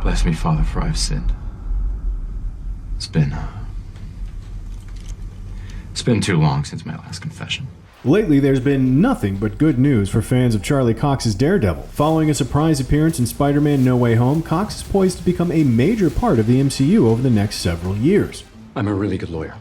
Bless me, Father, for I've sinned. It's been too long since my last confession. Lately, there's been nothing but good news for fans of Charlie Cox's Daredevil. Following a surprise appearance in Spider-Man No Way Home, Cox is poised to become a major part of the MCU over the next several years. I'm a really good lawyer.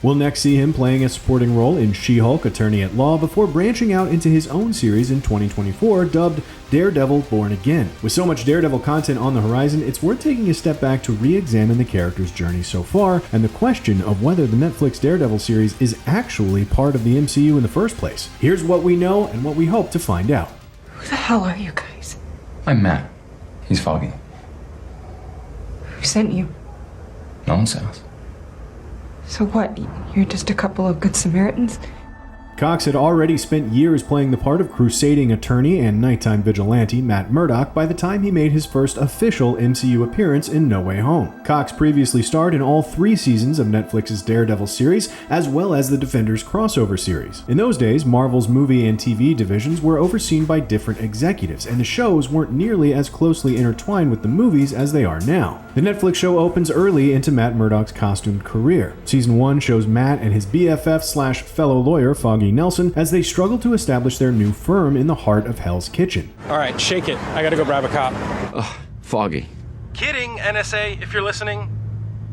We'll next see him playing a supporting role in She-Hulk Attorney at Law before branching out into his own series in 2024 dubbed Daredevil Born Again. With so much Daredevil content on the horizon, it's worth taking a step back to re-examine the character's journey so far and the question of whether the Netflix Daredevil series is actually part of the MCU in the first place. Here's what we know and what we hope to find out. Who the hell are you guys? I'm Matt. He's Foggy. Who sent you? No one says. So what, you're just a couple of good Samaritans? Cox had already spent years playing the part of crusading attorney and nighttime vigilante Matt Murdock by the time he made his first official MCU appearance in No Way Home. Cox previously starred in all 3 seasons of Netflix's Daredevil series, as well as the Defenders crossover series. In those days, Marvel's movie and TV divisions were overseen by different executives, and the shows weren't nearly as closely intertwined with the movies as they are now. The Netflix show opens early into Matt Murdock's costumed career. Season 1 shows Matt and his BFF/fellow lawyer Foggy Nelson as they struggle to establish their new firm in the heart of Hell's Kitchen. All right, shake it. I gotta go grab a cop. Ugh, Foggy. Kidding, NSA, if you're listening.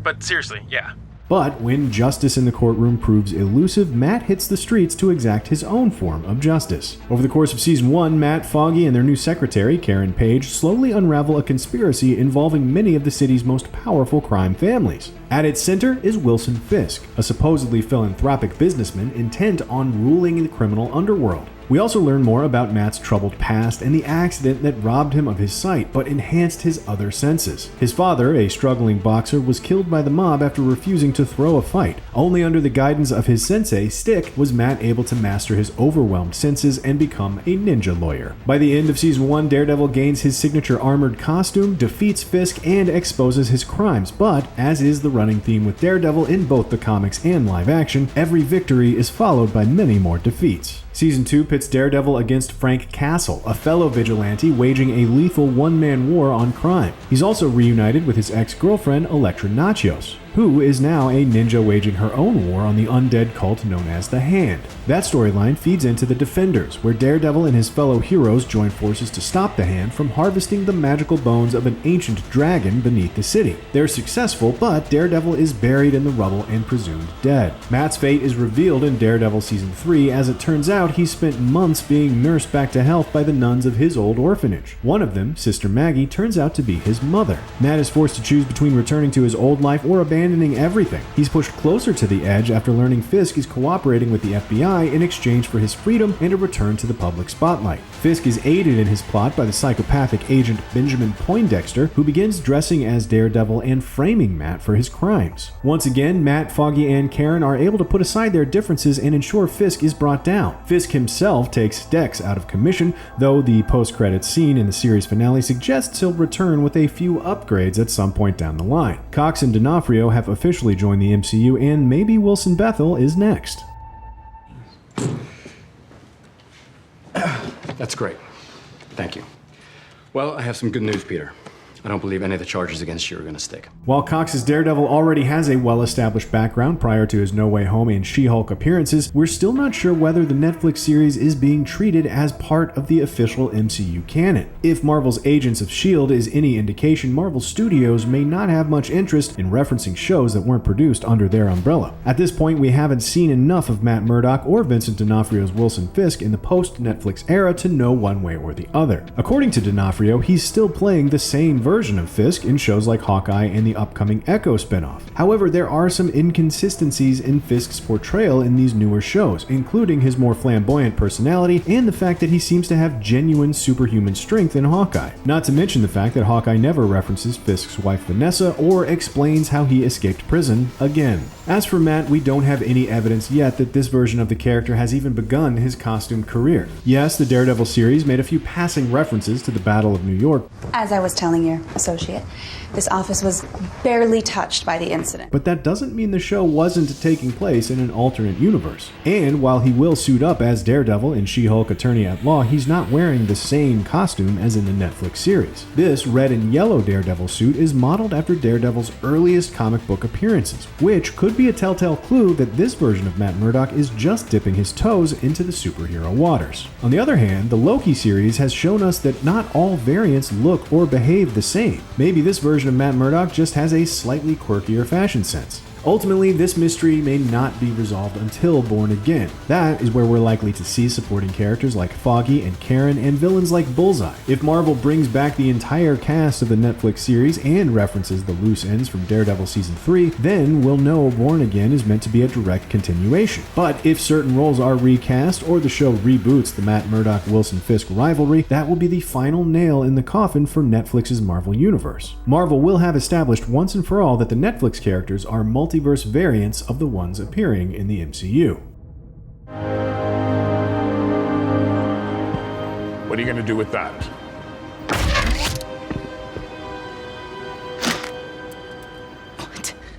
But seriously, yeah. But when justice in the courtroom proves elusive, Matt hits the streets to exact his own form of justice. Over the course of Season 1, Matt, Foggy, and their new secretary, Karen Page, slowly unravel a conspiracy involving many of the city's most powerful crime families. At its center is Wilson Fisk, a supposedly philanthropic businessman intent on ruling the criminal underworld. We also learn more about Matt's troubled past and the accident that robbed him of his sight but enhanced his other senses. His father, a struggling boxer, was killed by the mob after refusing to throw a fight. Only under the guidance of his sensei, Stick, was Matt able to master his overwhelmed senses and become a ninja lawyer. By the end of Season 1, Daredevil gains his signature armored costume, defeats Fisk, and exposes his crimes, but, as is the running theme with Daredevil in both the comics and live action, every victory is followed by many more defeats. Season 2 pits Daredevil against Frank Castle, a fellow vigilante waging a lethal one-man war on crime. He's also reunited with his ex-girlfriend Elektra Nachos, who is now a ninja waging her own war on the undead cult known as the Hand. That storyline feeds into the Defenders, where Daredevil and his fellow heroes join forces to stop the Hand from harvesting the magical bones of an ancient dragon beneath the city. They're successful, but Daredevil is buried in the rubble and presumed dead. Matt's fate is revealed in Daredevil Season 3, as it turns out he spent months being nursed back to health by the nuns of his old orphanage. One of them, Sister Maggie, turns out to be his mother. Matt is forced to choose between returning to his old life or abandoning everything. He's pushed closer to the edge after learning Fisk is cooperating with the FBI in exchange for his freedom and a return to the public spotlight. Fisk is aided in his plot by the psychopathic agent Benjamin Poindexter, who begins dressing as Daredevil and framing Matt for his crimes. Once again, Matt, Foggy, and Karen are able to put aside their differences and ensure Fisk is brought down. Fisk himself takes Dex out of commission, though the post-credits scene in the series finale suggests he'll return with a few upgrades at some point down the line. Cox and D'Onofrio have officially joined the MCU, and maybe Wilson Bethel is next. That's great. Thank you. Well, I have some good news, Peter. I don't believe any of the charges against you are going to stick. While Cox's Daredevil already has a well-established background prior to his No Way Home and She-Hulk appearances, we're still not sure whether the Netflix series is being treated as part of the official MCU canon. If Marvel's Agents of S.H.I.E.L.D. is any indication, Marvel Studios may not have much interest in referencing shows that weren't produced under their umbrella. At this point, we haven't seen enough of Matt Murdock or Vincent D'Onofrio's Wilson Fisk in the post-Netflix era to know one way or the other. According to D'Onofrio, he's still playing the same version of Fisk in shows like Hawkeye and the upcoming Echo spinoff. However, there are some inconsistencies in Fisk's portrayal in these newer shows, including his more flamboyant personality and the fact that he seems to have genuine superhuman strength in Hawkeye. Not to mention the fact that Hawkeye never references Fisk's wife Vanessa or explains how he escaped prison again. As for Matt, we don't have any evidence yet that this version of the character has even begun his costume career. Yes, the Daredevil series made a few passing references to the Battle of New York. As I was telling you, senior associate. This office was barely touched by the incident. But that doesn't mean the show wasn't taking place in an alternate universe. And while he will suit up as Daredevil in She-Hulk Attorney at Law, he's not wearing the same costume as in the Netflix series. This red and yellow Daredevil suit is modeled after Daredevil's earliest comic book appearances, which could be a telltale clue that this version of Matt Murdock is just dipping his toes into the superhero waters. On the other hand, the Loki series has shown us that not all variants look or behave the same. Maybe this version of Matt Murdock just has a slightly quirkier fashion sense. Ultimately, this mystery may not be resolved until Born Again. That is where we're likely to see supporting characters like Foggy and Karen and villains like Bullseye. If Marvel brings back the entire cast of the Netflix series and references the loose ends from Daredevil Season 3, then we'll know Born Again is meant to be a direct continuation. But if certain roles are recast or the show reboots the Matt Murdock-Wilson Fisk rivalry, that will be the final nail in the coffin for Netflix's Marvel Universe. Marvel will have established once and for all that the Netflix characters are multiverse variants of the ones appearing in the MCU. What are you going to do with that?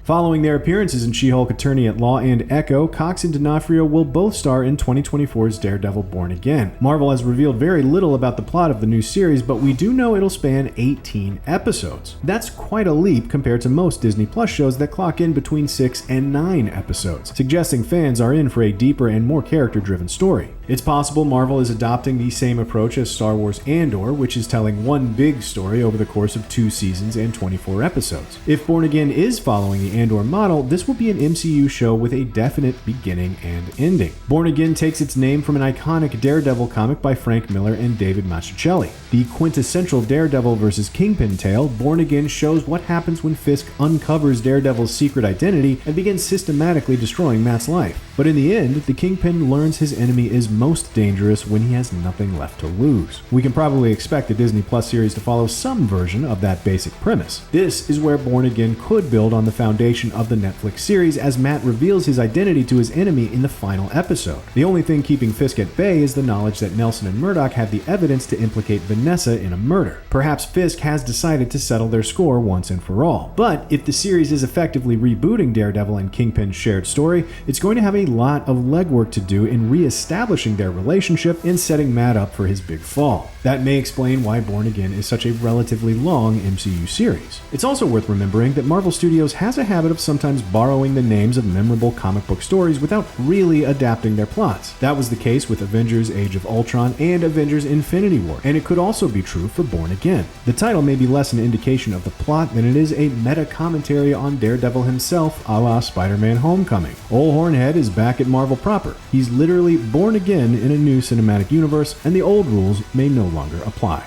Following their appearances in She-Hulk Attorney at Law and Echo, Cox and D'Onofrio will both star in 2024's Daredevil Born Again. Marvel has revealed very little about the plot of the new series, but we do know it'll span 18 episodes. That's quite a leap compared to most Disney Plus shows that clock in between 6 and 9 episodes, suggesting fans are in for a deeper and more character-driven story. It's possible Marvel is adopting the same approach as Star Wars Andor, which is telling one big story over the course of 2 seasons and 24 episodes. If Born Again is following the Andor model, this will be an MCU show with a definite beginning and ending. Born Again takes its name from an iconic Daredevil comic by Frank Miller and David Mazzucchelli. The quintessential Daredevil vs. Kingpin tale, Born Again shows what happens when Fisk uncovers Daredevil's secret identity and begins systematically destroying Matt's life. But in the end, the Kingpin learns his enemy is most dangerous when he has nothing left to lose. We can probably expect the Disney Plus series to follow some version of that basic premise. This is where Born Again could build on the foundation of the Netflix series as Matt reveals his identity to his enemy in the final episode. The only thing keeping Fisk at bay is the knowledge that Nelson and Murdock have the evidence to implicate Vanessa in a murder. Perhaps Fisk has decided to settle their score once and for all. But if the series is effectively rebooting Daredevil and Kingpin's shared story, it's going to have a lot of legwork to do in re-establishing their relationship and setting Matt up for his big fall. That may explain why Born Again is such a relatively long MCU series. It's also worth remembering that Marvel Studios has a habit of sometimes borrowing the names of memorable comic book stories without really adapting their plots. That was the case with Avengers Age of Ultron and Avengers Infinity War, and it could also be true for Born Again. The title may be less an indication of the plot than it is a meta-commentary on Daredevil himself, a la Spider-Man Homecoming. Ol' Hornhead is back at Marvel proper. He's literally born again in a new cinematic universe, and the old rules may no longer apply.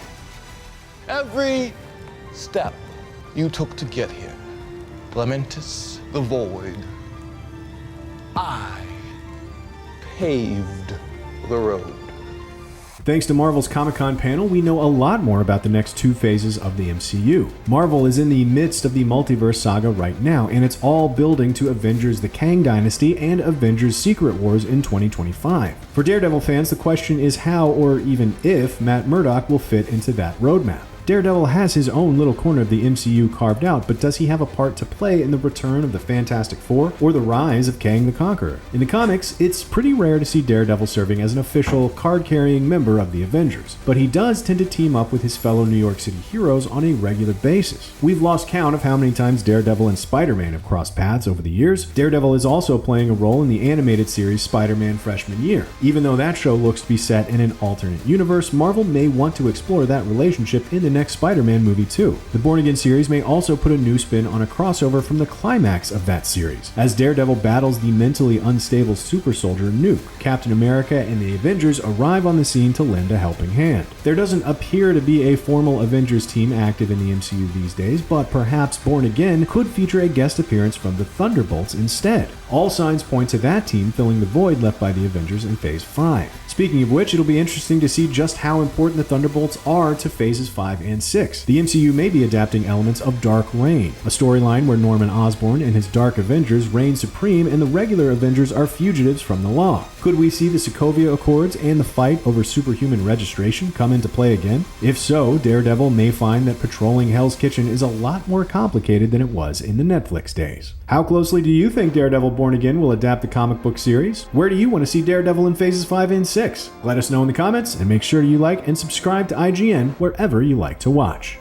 Every step you took to get here, Lamentus the Void, I paved the road. Thanks to Marvel's Comic-Con panel, we know a lot more about the next 2 phases of the MCU. Marvel is in the midst of the Multiverse saga right now, and it's all building to Avengers The Kang Dynasty and Avengers Secret Wars in 2025. For Daredevil fans, the question is how, or even if, Matt Murdock will fit into that roadmap. Daredevil has his own little corner of the MCU carved out, but does he have a part to play in the return of the Fantastic Four or the rise of Kang the Conqueror? In the comics, it's pretty rare to see Daredevil serving as an official, card-carrying member of the Avengers, but he does tend to team up with his fellow New York City heroes on a regular basis. We've lost count of how many times Daredevil and Spider-Man have crossed paths over the years. Daredevil is also playing a role in the animated series Spider-Man Freshman Year. Even though that show looks to be set in an alternate universe, Marvel may want to explore that relationship in the next Spider-Man movie too. The Born Again series may also put a new spin on a crossover from the climax of that series, as Daredevil battles the mentally unstable super soldier Nuke. Captain America and the Avengers arrive on the scene to lend a helping hand. There doesn't appear to be a formal Avengers team active in the MCU these days, but perhaps Born Again could feature a guest appearance from the Thunderbolts instead. All signs point to that team filling the void left by the Avengers in Phase 5. Speaking of which, it'll be interesting to see just how important the Thunderbolts are to Phases 5 and 6. The MCU may be adapting elements of Dark Reign, a storyline where Norman Osborn and his Dark Avengers reign supreme and the regular Avengers are fugitives from the law. Could we see the Sokovia Accords and the fight over superhuman registration come into play again? If so, Daredevil may find that patrolling Hell's Kitchen is a lot more complicated than it was in the Netflix days. How closely do you think Daredevil Born Again will adapt the comic book series? Where do you want to see Daredevil in phases 5 and 6? Let us know in the comments, and make sure you like and subscribe to IGN wherever you like to watch.